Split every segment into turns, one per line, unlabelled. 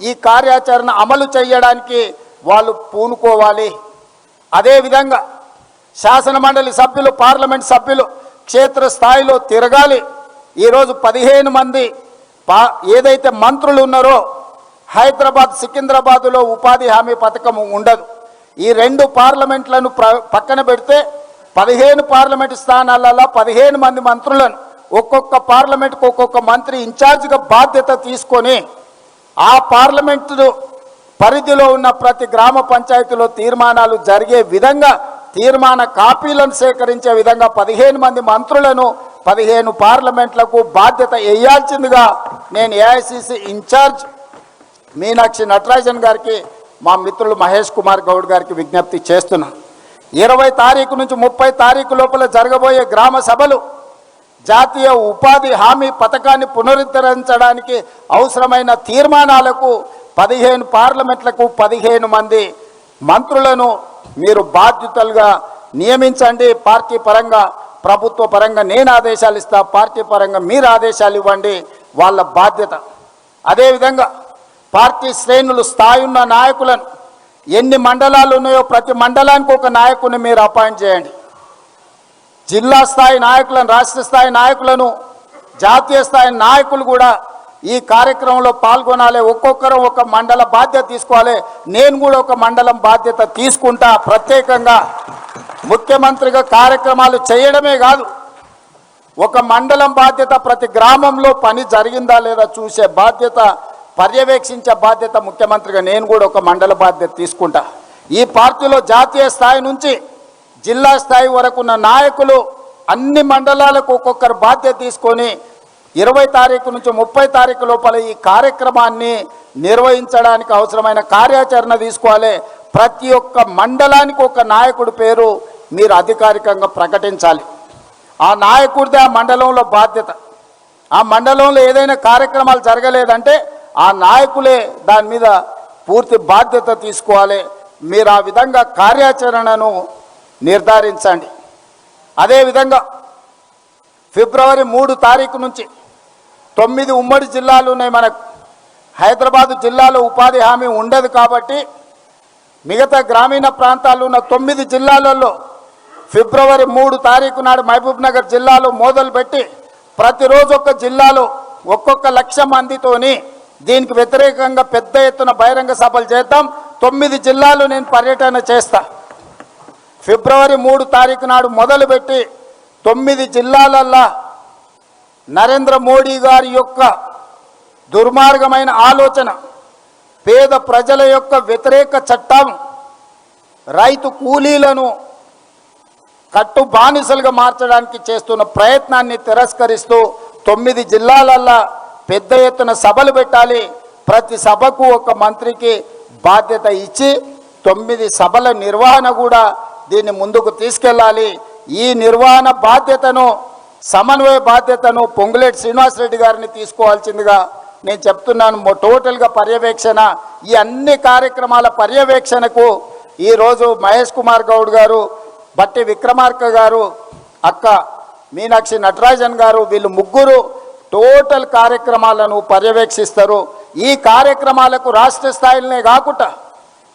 ఈ కార్యాచరణ అమలు చేయడానికి వాళ్ళు పూనుకోవాలి. అదేవిధంగా శాసనమండలి సభ్యులు, పార్లమెంట్ సభ్యులు క్షేత్రస్థాయిలో తిరగాలి. ఈరోజు 15 మంది ఏదైతే మంత్రులు ఉన్నారో హైదరాబాద్, సికింద్రాబాదులో ఉపాధి హామీ పథకం ఉండదు. ఈ 2 పార్లమెంట్లను పక్కన పెడితే 15 పార్లమెంటు స్థానాలలో 15 మంది మంత్రులను ఒక్కొక్క పార్లమెంట్కు ఒక్కొక్క మంత్రి ఇన్ఛార్జిగా బాధ్యత తీసుకొని ఆ పార్లమెంటు పరిధిలో ఉన్న ప్రతి గ్రామ పంచాయతీలో తీర్మానాలు జరిగే విధంగా తీర్మాన కాపీలను సేకరించే విధంగా 15 మంది మంత్రులను 15 పార్లమెంట్లకు బాధ్యత వేయాల్సిందిగా నేను ఏఐసిసి ఇన్ఛార్జ్ మీనాక్షి నటరాజన్ గారికి, మా మిత్రులు మహేష్ కుమార్ గౌడ్ గారికి విజ్ఞప్తి చేస్తున్నాను. 20 తారీఖు నుంచి 30 తారీఖు లోపల జరగబోయే గ్రామ సభలు జాతీయ ఉపాధి హామీ పథకాన్ని పునరుద్ధరించడానికి అవసరమైన తీర్మానాలకు 15 పార్లమెంట్లకు 15 మంది మంత్రులను మీరు బాధ్యతలుగా నియమించండి. పార్టీ పరంగా, ప్రభుత్వ పరంగా నేను ఆదేశాలు ఇస్తా, పార్టీ పరంగా మీరు ఆదేశాలు ఇవ్వండి, వాళ్ళ బాధ్యత. అదేవిధంగా పార్టీ శ్రేణులు స్థాయి ఉన్న నాయకులను, ఎన్ని మండలాలు ఉన్నాయో ప్రతి మండలానికి ఒక నాయకుని మీరు అపాయింట్ చేయండి. జిల్లా స్థాయి నాయకులను, రాష్ట్ర స్థాయి నాయకులను, జాతీయ స్థాయి నాయకులు కూడా ఈ కార్యక్రమంలో పాల్గొనాలి. ఒక్కొక్కరు ఒక మండల బాధ్యత తీసుకోవాలి. నేను కూడా ఒక మండలం బాధ్యత తీసుకుంటా. ప్రత్యేకంగా ముఖ్యమంత్రిగా కార్యక్రమాలు చేయడమే కాదు, ఒక మండలం బాధ్యత, ప్రతి గ్రామంలో పని జరిగిందా లేదా చూసే బాధ్యత, పర్యవేక్షించే బాధ్యత ముఖ్యమంత్రిగా నేను కూడా ఒక మండల బాధ్యత తీసుకుంటా. ఈ పార్టీలో జాతీయ స్థాయి నుంచి జిల్లా స్థాయి వరకు ఉన్న నాయకులు అన్ని మండలాలకు ఒక్కొక్కరు బాధ్యత తీసుకొని 20 తారీఖు నుంచి 30 తారీఖు లోపల ఈ కార్యక్రమాన్ని నిర్వహించడానికి అవసరమైన కార్యాచరణ తీసుకోవాలి. ప్రతి ఒక్క మండలానికి ఒక నాయకుడి పేరు మీరు అధికారికంగా ప్రకటించాలి. ఆ నాయకుడిదే ఆ మండలంలో బాధ్యత. ఆ మండలంలో ఏదైనా కార్యక్రమాలు జరగలేదంటే ఆ నాయకులే దాని మీద పూర్తి బాధ్యత తీసుకోవాలి. మీరు ఆ విధంగా కార్యాచరణను నిర్ధారించండి. అదేవిధంగా ఫిబ్రవరి 3 తారీఖు నుంచి 9 ఉమ్మడి జిల్లాలు ఉన్నాయి మనకు. హైదరాబాదు జిల్లాలో ఉపాధి హామీ ఉండదు కాబట్టి మిగతా గ్రామీణ ప్రాంతాల్లో ఉన్న 9 జిల్లాలలో ఫిబ్రవరి 3 తారీఖు నాడు మహబూబ్ నగర్ జిల్లాలో మొదలుపెట్టి ప్రతిరోజు ఒక్క జిల్లాలో ఒక్కొక్క 1,00,000 మందితోని దీనికి వ్యతిరేకంగా పెద్ద ఎత్తున బహిరంగ సభలు చేద్దాం. 9 జిల్లాలు నేను పర్యటన చేస్తా. ఫిబ్రవరి 3 తారీఖు నాడు మొదలుపెట్టి 9 జిల్లాలల్లో నరేంద్ర మోడీ గారి యొక్క దుర్మార్గమైన ఆలోచన, పేద ప్రజల యొక్క వ్యతిరేక చట్టం, రైతు కూలీలను కట్టు బానిసలుగా మార్చడానికి చేస్తున్న ప్రయత్నాన్ని తిరస్కరిస్తూ 9 జిల్లాలల్లో పెద్ద ఎత్తున సభలు పెట్టాలి. ప్రతి సభకు ఒక మంత్రికి బాధ్యత ఇచ్చి 9 సభల నిర్వహణ కూడా దీన్ని ముందుకు తీసుకెళ్ళాలి. ఈ నిర్వహణ బాధ్యతను, సమన్వయ బాధ్యతను పొంగులేటి శ్రీనివాసరెడ్డి గారిని తీసుకోవాల్సిందిగా నేను చెప్తున్నాను. టోటల్గా పర్యవేక్షణ, ఈ అన్ని కార్యక్రమాల పర్యవేక్షణకు ఈరోజు మహేష్ కుమార్ గౌడ్ గారు, బట్టి విక్రమార్క గారు, అక్క మీనాక్షి నటరాజన్ గారు, వీళ్ళు ముగ్గురు టోటల్ కార్యక్రమాలను పర్యవేక్షిస్తారు. ఈ కార్యక్రమాలకు రాష్ట్ర స్థాయిలోనే కాకుండా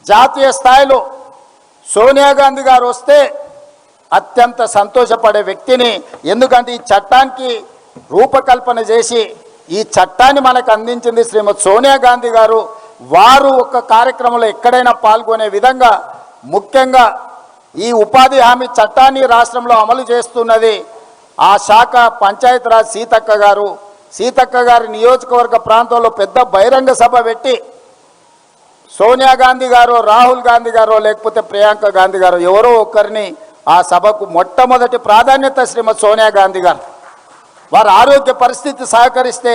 జాతీయ స్థాయిలో సోనియా గాంధీ గారు వస్తే అత్యంత సంతోషపడే వ్యక్తిని. ఎందుకంటే ఈ చట్టానికి రూపకల్పన చేసి ఈ చట్టాన్ని మనకు అందించింది శ్రీమతి సోనియా గాంధీ గారు. వారు ఒక కార్యక్రమంలో ఎక్కడైనా పాల్గొనే విధంగా, ముఖ్యంగా ఈ ఉపాధి హామీ చట్టాన్ని రాష్ట్రంలో అమలు చేస్తున్నది ఆ శాఖ పంచాయతీరాజ్ సీతక్క గారు. సీతక్క గారి నియోజకవర్గ ప్రాంతంలో పెద్ద బహిరంగ సభ పెట్టి సోనియా గాంధీ గారు, రాహుల్ గాంధీ గారు, లేకపోతే ప్రియాంక గాంధీ గారు ఎవరో ఒకరిని ఆ సభకు మొట్టమొదటి ప్రాధాన్యత శ్రీమతి సోనియా గాంధీ గారు. వారి ఆరోగ్య పరిస్థితి సహకరిస్తే